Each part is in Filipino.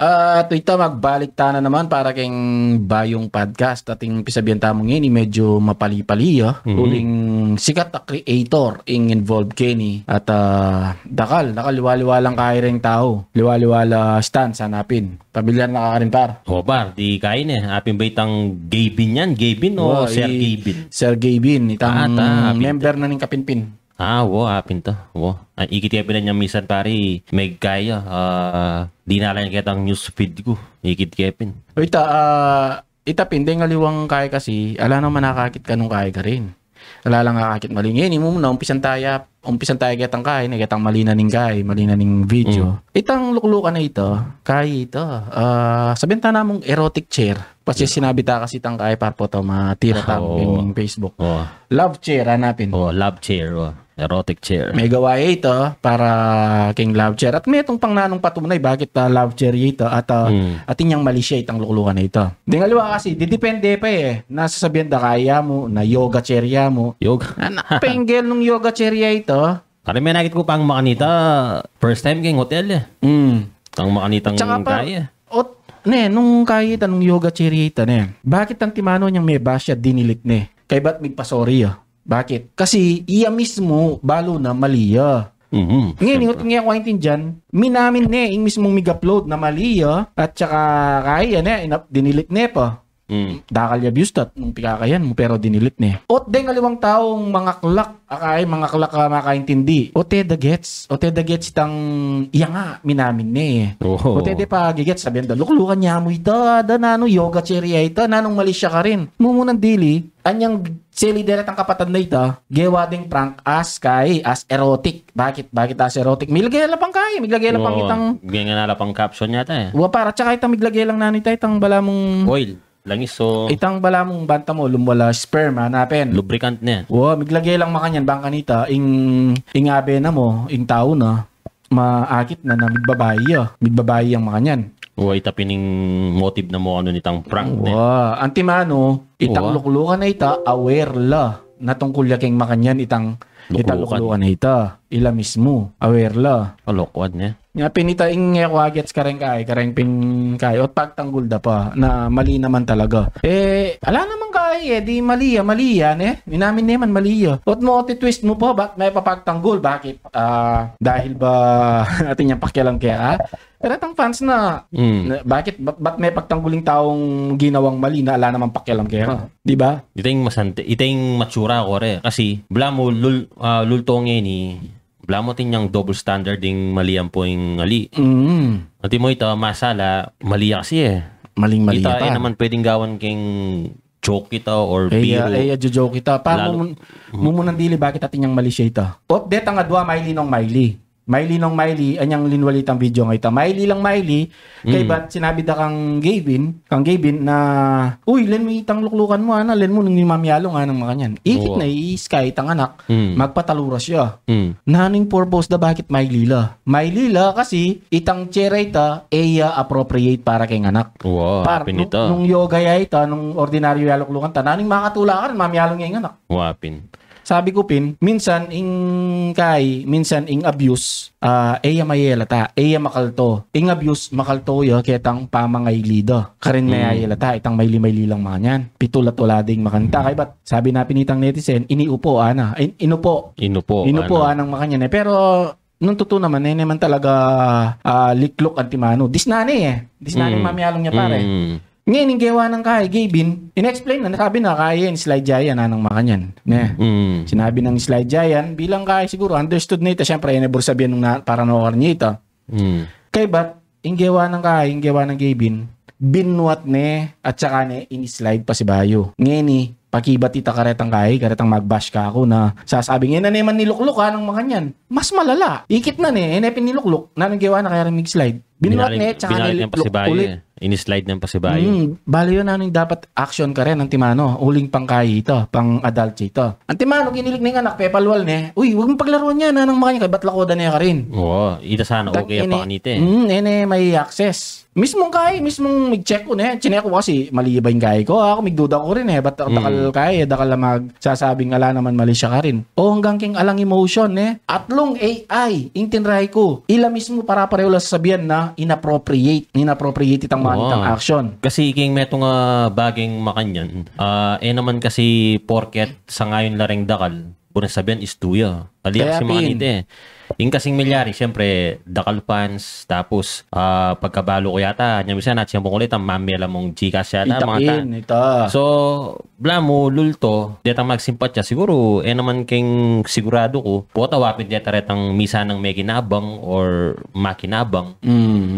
Ito magbalik ta na naman para keng bayong podcast ating pisabihan tamong ngayon medyo mapali-pali uling sikat na creator ing involved kini at dakal liwaliwalang kaya ring tao liwaliwala stance hanapin pamilyar na ka rin par di kain apin ba itang Gavin yan? Gavin o Sir Gavin? Sir Gavin itang member na ning Kapinpin. Apin to. Ikit-yapin na niya minsan pari may kaya. Di na lang kitang news feed ko. Ikit-yapin. Ita pindeng ngaliwang kaya kasi, ala naman nakakit ka nung kaya ka rin. Ala lang nakakit malingin. Imo na, umpisan tayo kitang kaya, kitang malina ning kaya, malina ning video. Itang luklukan na ito, kaya ito. Sabihin ta namong erotic chair. Kasi sinabi ta kasi itang kaya para po ito matira tamong Facebook. Love chair, hanapin. Love chair. Erotic chair. May gawaya ito para king love chair. At may itong pangnanong patunay bakit love chair ito at inyang mali siya itang luklukan na ito. Di nga liwa kasi, didepende pa nasasabihan da kaya mo, na yoga chair mo. Yoga? Penggel nung yoga chair ito. Para may nakit ko pang makanita, first time king hotel Ang makanitang kaya. Nung kaya ito, nung yoga chair ito, bakit ang timano niyang may basya dinilit Kay ba't migpasori Bakit? Kasi iya mismo balo na mali Ngayon, nga ko dyan, minamin ing mismong mig-upload na mali at saka kaya dinilit pa. Dakal abuse nung pikakayan mo pero dinilit Ot deng aliwang taong mga klak makaintindi. Ote the gets itang iya nga minamin Ote de pa gigets sabihan da luklukan niya mo ita yoga cherry ita nanong mali siya ka rin. Mumunang dili anyang deret ang kapatid na ito, gawa ding prank as erotic. Bakit as erotic? Miglagay lang pang miglagay lang pang itang... Ganyan nga pang caption yata para tsaka itang miglagay lang nanita itang bala mong... Oil. Langis itang bala mong banta mo, lumwala sperm, hanapin. Lubricant na yan. Miglagay lang makanyan, bang kanita, ingabe na mo, tao na, maakit na migbabayi ang makanyan. Itapining motive na mo nitang prank antimano itang luklukan na ita aware la natungkol yaking makanyan itang luklukan na ita ila mismo aware la lokwad niya nga pinita wagets kareng ping ot pagtanggol da pa na mali naman talaga ala naman di mali yan minamin naman mali ot mo twist mo pa ba't may papagtanggol bakit dahil ba atin yung pakialam kaya pero itang fans na, bakit may pagtangguling taong ginawang mali na ala naman pakialam kaya? Di ba? Itang matsura ko kasi bla mo lultong bla mo tinyang double standard ding mali ang po yung ali. Ati mo ito, masala, mali kasi Maling-mali pa. Naman pwedeng gawan king joke kita or biro. Joke kita. Mumunang dili bakit atin yung mali siya ito? Ot, deta nga dua Miley nung Miley. Miley, anyang linwalitang video nga ito. Miley, kay ba't sinabi da kang Gavin na, len mo itang luklukan mo, len mo nung mamyalo nga ng mga kanyan. Ikit na Sky, itang anak, magpatalura siya. Naning purpose da bakit Miley la, kasi itang tsera ita, appropriate para kay anak. Pinito. Nung yoga ya ita, nung ordinaryo ya luklukan ta, naning makatula ka rin, mamyalo nga yung anak. Sabi ko minsan ing abuse, mayela ta, makalto. Ing abuse, makalto ketang pamangay lido. Karin mayela ta, itang may lang mga yan. Pitulat wala ding makanta. Kaya ba't sabi na pinitang netizen, inupo anang makanyan pero nung totoo naman, naman talaga liklok antimano. Disnani mamyalong niya pare. Ngayon, gawa ng Gavin, in-explain na, sabi na kaya yung slide giant ng makanyan. Sinabi ng slide giant, bilang kaya siguro, understood na ito, syempre, inabor sabihin nung para nakakar niya ito. Kaya ba't, yung gawa ng Gavin, binuat at saka in-slide pa si Bayo. Ngayon, pakibat ita karetang magbash ka ako na sasabi ngayon na naman nilukluk ng makanyan. Mas malala. Ikit na pinilukluk, na nang gawa na kaya rin slide. Binuat tsaka nilukluk ulit. In-slide ng pasibayo. Bali yun dapat action ka rin, Antimano. Uling pang kaya ito, pang adult ito. Antimano, ginilig na yung anak, pepalwal huwag mong paglaruan niya, nanang makanya, ba't lakoda niya ka rin? Ita sana okay pa kanite. May access. Mismong mag-check ko chinek ko kasi mali ba yung kaya ko? Ako migduda ko rin ba't dakal magsasabing ala naman mali siya ka rin. Hanggang king alang emotion Atlong AI, yung tinry ko. Ila mismo para pareho lang sasabihan na inappropriate itang manitang action. Kasi iking metong baging makanyan, naman kasi porket sa ngayon lareng dakal, bunang sabihan is tuya. Aliyak si mga nite. Yung kasing milyari, siyempre, dakal fans, tapos pagkabalo ko yata, niya bisa natin siyang ulit, ang mamela mong Gcash yata. Ita. So, blamo, lulto, detang magsimpat siya, siguro, naman keng sigurado ko, puta wapit deta retang misa ng may kinabang or makinabang,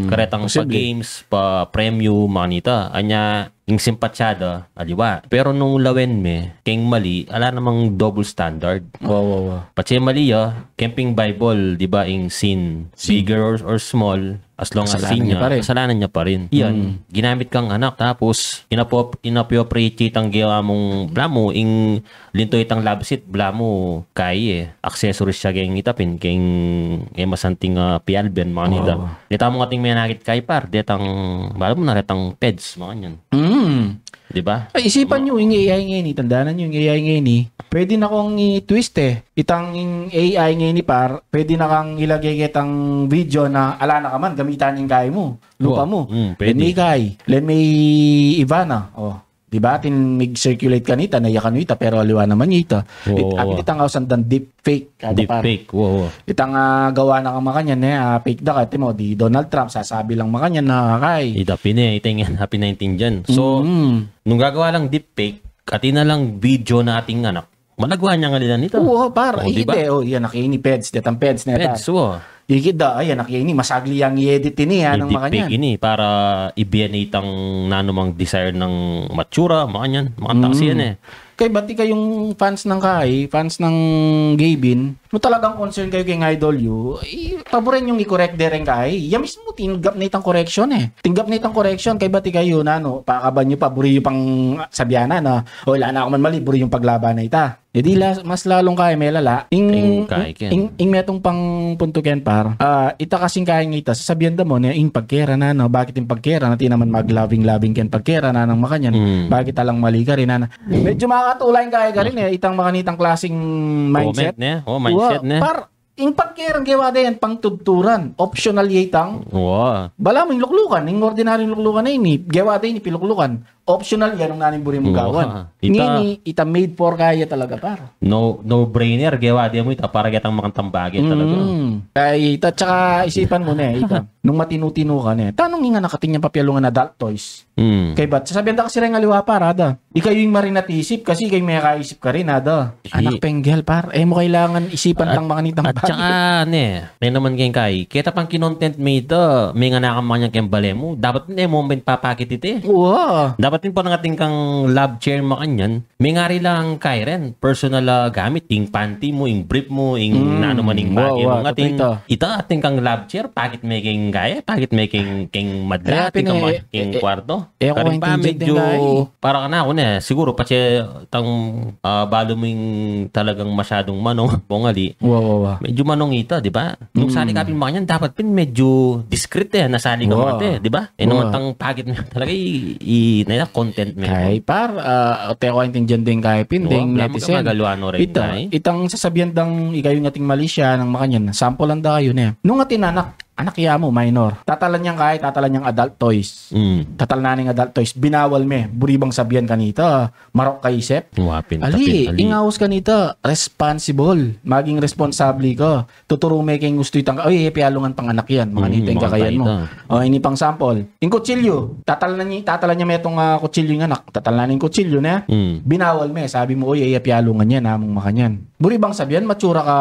karetang pa games, pa premyo, mga nita, anya, yung simpatsada, aliwa. Pero nung lawen me, keng mali, ala namang double standard. Wow. Patsi mali camping Bible, di ba, yung sin, bigger or small, as long as sin niya, kasalanan niya pa rin. Yan, ginamit kang anak, tapos inappropriate ang gawa mong, blamo, ing linto itang labsit, blamo, accessories siya keng itapin, keng masanting pialben, mga nita. Dita mo ating may nakit kay par, ditang, bala mo na retang peds, mga nyan. Di ba? Ay, isipan nyo yung AI ngayon, tandaanan nyo yung AI ngayon, pwede na kong i-twist itang AI ngayon par, pwede na kang ilagay kitang video na ala na ka man, gamitan yung kaya mo, lupa mo. Len may kay, len may Ivana, diba? Mig-circulate ka nita, naya ka nita, pero aliwa naman nita. At itang sandan deep fake. Deep fake, wow. Itang gawa na kang makanyan, fake da ka, mo, di Donald Trump, sasabi lang makanyan na kay. Itapin iting happy 19 dyan. So, nung gagawa lang deep fake, kati na lang video na ating anak, malagwa niya nga nila nito. Oo, diba? Yan, nakini peds, detang peds na peds, Ikid ayan, nakini, masagli ang i-edit niya ng makanyan. Ini para i-bianate ang nanumang desire ng matsura, makanyan. Makanta kasi yan Kay bati kayong fans ng fans ng Gabin, no talagang concern kayo kay Idol You, paborin yung i-correct din ya mismo tinggap na itang correction Tinggap na itang correction kay bati kayo na pakaban nyo paburi yung pang sabyana na wala na ako man mali, buri yung paglaban na ita. Jadi mas lalong kaya may lala. Ing metong pang punto ken par. Ita kasing kaya ngita sasabihan da mo na ing pagkera na bakit yung pagkera na naman mag-loving ken pagkera na nang makanyan. Bakit talang mali ka rin na. Medyo makatulay kaya ka rin itang makanitang klaseng mindset. Mindset ne. Par ing pagkera gawa din pang tubturan. Optional yitang. Bala mo yung luklukan, yung ordinary luklukan na ini. Gawa din piluklukan. Optional yan ang nanin buri mong gawan. Ngini, ita made for kaya talaga par. No-brainer, gawa di mo ita para gatang makantang bagay talaga. Kaya ita, tsaka isipan mo ita. Nung matinu-tinu ka tanong nga nakating yung papyalungan na adult toys. Kay ba't, sasabihan da kasi rin ngaliwa par, Ikaw yung marinatisip kasi kayo may kaisip ka rin, Anak penggel par, mo kailangan isipan lang mga nitang bagay. At tsaka, may naman kayong kay, kita pang kinontent mo ito, may nga nakamang kayong bale mo, dapat moment papakit ite. Dapat din po ating kang lab chair makanyan, may ngari lang kay rin, personal gamit, yung panty mo, yung brief mo, yung nanuman yung bagay mo, ita ating kang lab chair, pakit may kayong gaya, pakit may kayong madla, ating kang kwarto. Karin pa, medyo, para ka na ako siguro, pati tang balo mo yung talagang masyadong manong, pongali, medyo manong ita, di ba? Nung sali kapin makanyan, dapat pin medyo discreet nasali ka mga di ba? Nung tang pakit mo talaga, content mo. Kay par, teko intindihan din kay pinding netizen. Itang sasabihan dang ikayo ng ating Malaysia ng makanyan, sample lang da kayo Nung ating anak ya mo, minor. Tatalan niyang tatalan niyang adult toys. Tatalan na adult toys. Binawal buribang sabihan kanita. Marok kaisip. Ali, ingawas kanita. Responsible. Maging responsable ka. Tuturo kayong gusto itang, pialungan pang anak yan. Mga niteng kakayan mo. Ini pang sample. Yung kutsilyo. Tatalan niya metong kutsilyo ng anak. Tatalan na yung kutsilyo na. Binawal sabi mo, pialungan yan, mong makanyan. Buribang sabihan, matsura ka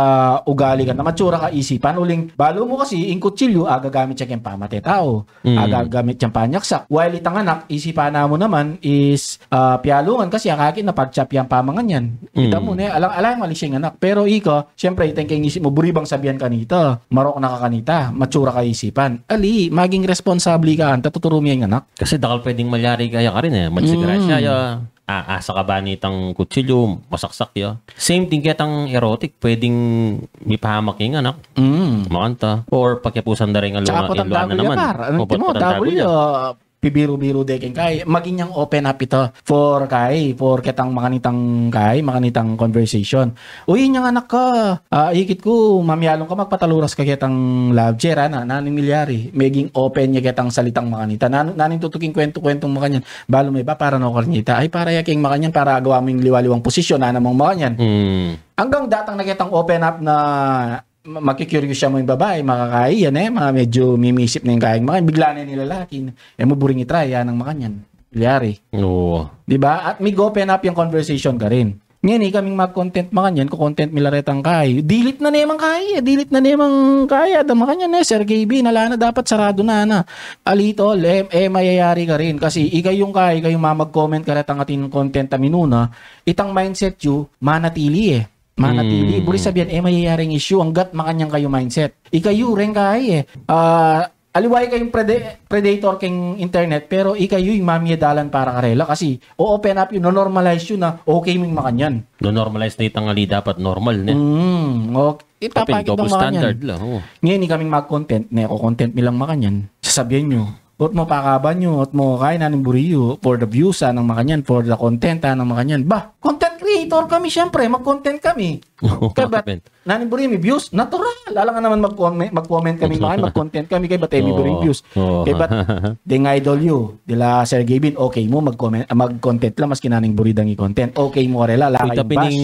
ugali ka na, matsura ka isipan. Uling, balo mo kasi, yung kutsilyo, agagamit siya kayong pamate tao. Agagamit siyang panyaksak. While itang anak, isipan na mo naman is pialungan kasi akakin na pagchap yung pamangan yan. Kita mo alang mali siyang anak. Pero syempre, itang kayong isip mo, buribang sabihan kanita, marok na ka kanita, matsura ka isipan. Ali, maging responsable ka, tatuturo mo yung anak. Kasi dakal pwedeng malyari kaya ka rin Magsigrasya asa ka ba nitang kutsilyo, masaksak Same thing kitang erotic, pwedeng mipahamak yung anak. Makanta. Or pagkapusan na rin ang luha na naman. pibiro-biro de ken kay maging yang open up ito for ketang makanitang conversation. Uy yang anak ka, ikit ko mamyalong ka magpataluras ka ketang love chair naning milyari. Maging open niya ketang salitang makanita. Naning tutuking kwento-kwentong makanyan. Balo may ba para no karnita. Ay para yaking makanyan para gawa mo yung liwaliwang posisyon namang makanyan. Hanggang datang nakitang open up na makikurious siya mo yung babae, makakaya yan mga medyo mimisip na yung kayang makan, bigla na yung lalaki. Mo buring itry, yan ang makanyan. Bilyari. Oo. Diba? At may open up yung conversation ka rin. Ngayon, kaming mag-content makanyan, content milaretang kaya. Dilit na naman kaya. Makanyan Sir KB, nala na dapat sarado na. Alitol, mayayari ka rin. Kasi ikay yung kaya, kayong mamag-comment ka retang ating content minuna, itang mindset you, manatili manatili. Buri sabihan, mayayaring issue hanggat makanyang kayo mindset. Ikayo rin kaya aliway kayong predator kayong internet, pero ikayo yung mamiyadalan para karela kasi open up yun, no-normalize yun na okay mong makanyan. No-normalize na itang ali dapat normal na. Okay. Ipapakit double ng standard makanyan. lang. Ngayon, kaming mag-content, content nilang makanyan. Sasabihin nyo, Ot mo pakaban nyo, ot mo kain nanin buriyo for the views ng makanyan, for the content ng makanyan. Content creator kami syempre, mag-content kami. Kaya ba't nanin buriyo may views? Natural. Alam nga naman mag-comment kami, mag-content kami, kaya ba't may buriyo views? Kaya ba't ding idol you, dila Sir Gavin, okay mo mag-content lang, maski naning buridang i-content. Okay mo karela, lakay yung bash.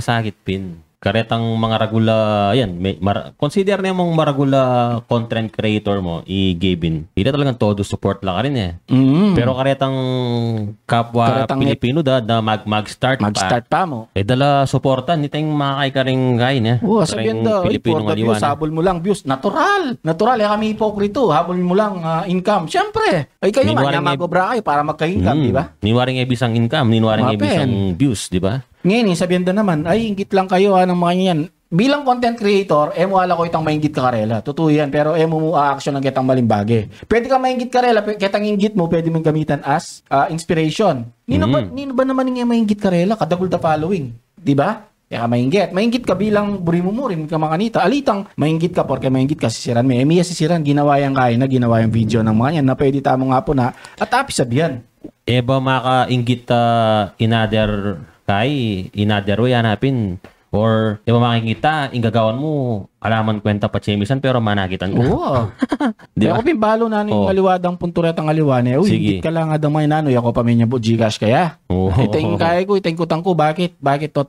Masakit pin. Karetang mga ragula, yan, consider na yung mga maragula content creator mo, i-Gavin. Hindi talagang todo support lang ka rin Pero karetang kapwa Pilipino na mag-start pa mo. Dala supportan, nitang makakay ka rin kain sabihin daw, for the views, habol mo lang views. Natural, kami hipokrito, habol mo lang income. Siyempre, ay kayo magobra kayo para magka-income, di ba? Niwaring ebisang income, niwaring ebisang views, di ba? Ngayon, sabihin na naman, ay, inggit lang kayo ng mga yan. Bilang content creator, wala ko itang mainggit ka karela. Totoo yan, pero mo action ng kitang malimbage. Pwede ka mainggit karela, kitang inggit mo, pwede mong gamitan as inspiration. Nino ba naman yung mainggit karela? Kadagol the following. Diba? Kaya mainggit. Mainggit ka bilang buri mo rin ka makanita. Alitang, mainggit ka porque mainggit ka sisiran mo. Miya sisiran, ginawa yung kain na, ginawa yung video ng mga yan na pwede tamo nga po na at api sabihan. Ba maka-inggit another way hanapin or di ba makikita ingagawan mo alaman kwenta pa chemisan pero manakitan ka. Oo. Di ako pimbalo na ning aliwadang punturetang aliwane. Uy, higit ka lang adang may nanoy ako paminya po Gcash kaya. Iting kaya ko, iting kutang ko bakit tot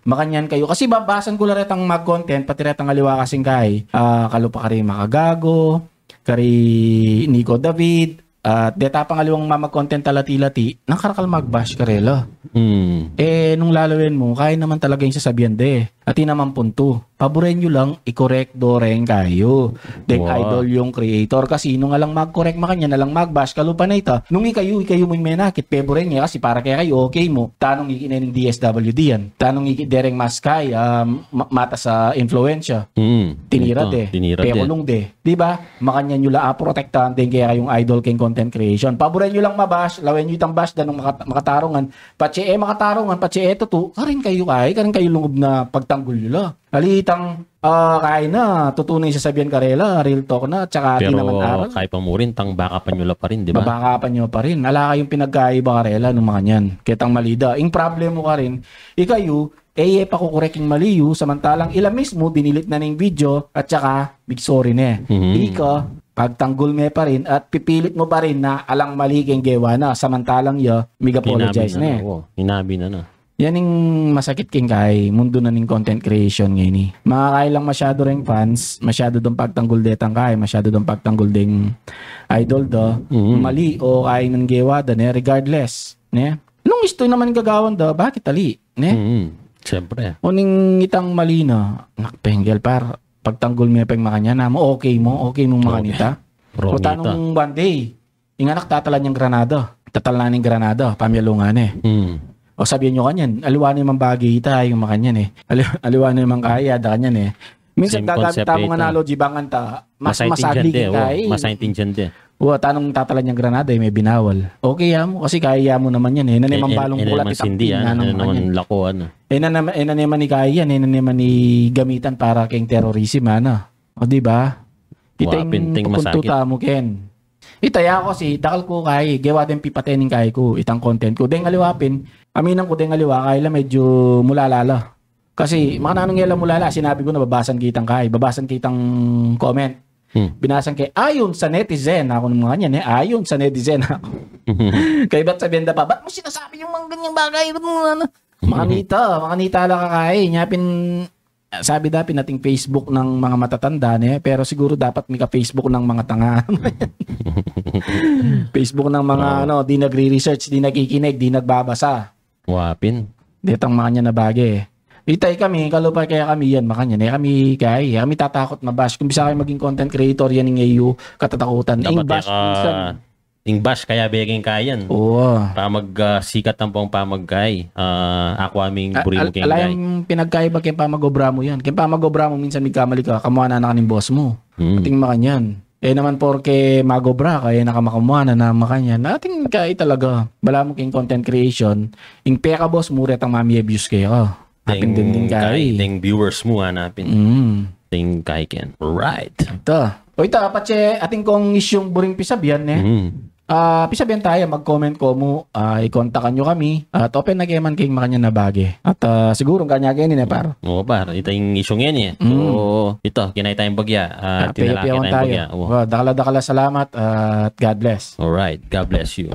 makanyan kayo kasi babasan ko laretang mag-content pati retang aliwa kasing kay kalupa kari makagago, kari Nico David. At deta pangaliwang mamag-content talati-lati, nang karakal mag-bash karela. Nung lalawin mo, kaya naman talaga yung sasabihan At naman punto. Paboren nyo lang, i-correct do rin kayo. Idol yung creator. Kasi nung alang mag-correct makanya, nalang mag-bash, kalupa na ito. Nung ikayo mo yung menakit, paboren niya kasi para kaya kayo, okay mo. Tanong ikinening DSWD yan. Tanong ikidereng maskay, mata sa influensya. Tinira pekulong Diba? Makanya nyo lang protektahan din kaya kayong idol kayong content creation. Paboren nyo lang mabash, lawen nyo itang bash danong makatarungan. Makatarungan, eto to, karin kayo lungub na pagtanggol nyo lang. Alitang kain na, tutunay sa sabihan karela, real talk na, tsaka pero naman aral. Kaya pa mo rin, tang baka pa nyo pa rin, di ba? Babaka pa nyo pa rin. Ala kayong pinagkaiba karela ng mga nyan. Kitang malida. Yung problem mo ka rin, ikayo, pakukorek yung maliyo, samantalang ila mismo, dinilit na ng video, at tsaka, big sorry na Ika, pagtanggol mo pa rin, at pipilit mo pa rin na alang mali keng gewa na, samantalang mig-apologize na Hinabi na. Yan yung masakit king kay mundo na ng content creation ngayon Makakailang masyado ring fans, masyado dong pagtanggol detang kay, masyado dong pagtanggol ding idol mali o kay ng gewa regardless. Nung isto naman gagawan bakit ali? Siyempre. Uning itang mali na, nakpenggel par, pagtanggol mo yung makanya na mo, okay mong makanita. O tanong one day, yung anak tatalan niyang granada, tatalanin granada, pamyalungan O sabihin nyo kanyan, aliwan naman bagay yung makanyan aliwan naman kaya, da kanyan Minsan gagamit tamong analogy, bangan ta, mas masagli kay. Masaintindihan din. Tanong tatalan niyang granada, may binawal. Okay mo, kasi kaya mo naman yan Naman balong kulat itang naman lako naman ni kaya yan, naman ni gamitan para keng terrorism O diba? Kita yung pupuntuta mo ken. Itaya ko si takal ko kay gawa din pipatening kay ko itang content ko. Deng aliwapin, aminan ko deng aliwa kay la medyo mulalala. Kasi mga nanong yela mulala, sinabi ko na babasan kitang comment. Binasan kay ayon sa netizen ako ng mga yan ayon sa netizen ako. Kaya ba't sabihin pa, ba't mo sinasabi yung mga ganyang bagay? Mga nita lang kakay. Nyapin, sabi dapat nating Facebook ng mga matatanda pero siguro dapat may ka-Facebook ng mga tanga. Facebook ng mga di nagre-research, di nakikinig, di nagbabasa. Wapin. Ditang mga niya na bagay. Itay kami, kalupay kaya kami yan, makanya. Kami tatakot mabash. Kung bisa kayo maging content creator, yan yung AU, katatakutan. Ing bash kaya beging kayan. Oo. Sikat ng pong pamagkay. Ako aming buri mo keng kay. Alayang pinagkaiba kaya pamagobra mo yan. Kaya pamagobra mo minsan may kamali ka, kamuha na ng boss mo. Ating makanyan. Naman porke magobra kaya nakamakamuha na makanyan. Ating kaya talaga. Bala mo king content creation. Ing peka boss mo retang mami abuse kayo. Ating din kay. Ting viewers mo hanapin. Ting kay ken. Right. Ito. O ito, patse ating kong isyong buring pisabihan pisabihan tayo, mag-comment ko mo, i-kontakan nyo kami at open na kayaman kayong makanya na bagay. At siguro kanya kayo par. Oo par, ito yung isyong yan So, ito, kinay tayong bagya. Tinalaki tayong bagya. Dakala-dakala salamat at God bless. Alright, God bless you.